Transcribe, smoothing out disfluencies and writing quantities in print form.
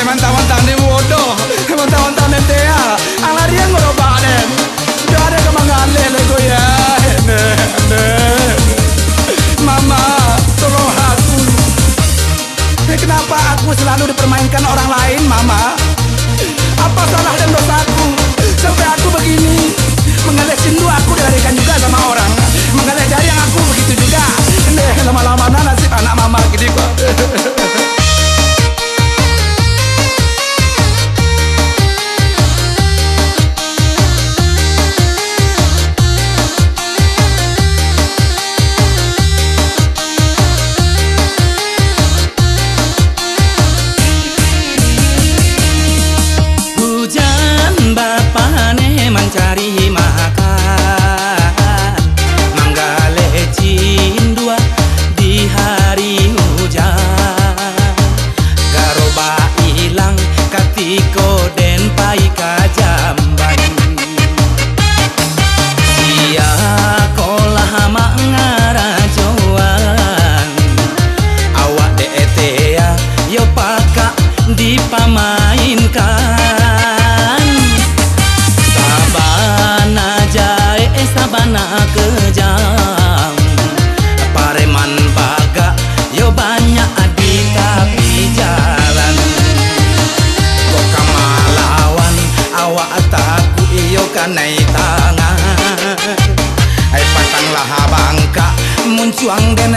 mentang-mentang ni bodoh, mentang-mentang ni dia alarian ngorobak den. Dia ada kemangalih lego ya. Mama, tolong aku. Kenapa aku selalu dipermainkan orang lain, Mama? Apa salah dan dosaku sampai aku begini? Mengalih sindu aku dilarikan juga sama orang, mengalih dari yang aku begitu juga. Lama-lama nasib anak Mama gini kok. Cari makan, manggale cindua di hari hujan. Garoba ilang katiko den pai kajamban. Sia kolah mangarajoan, awak deetea yo paka dipamainkan. Sabana kejam, pareman baga yo banyak di tepi jalan. Kok kamalawan awak takut iyo kanai tangan. Ai patanglah bangka muncuang dan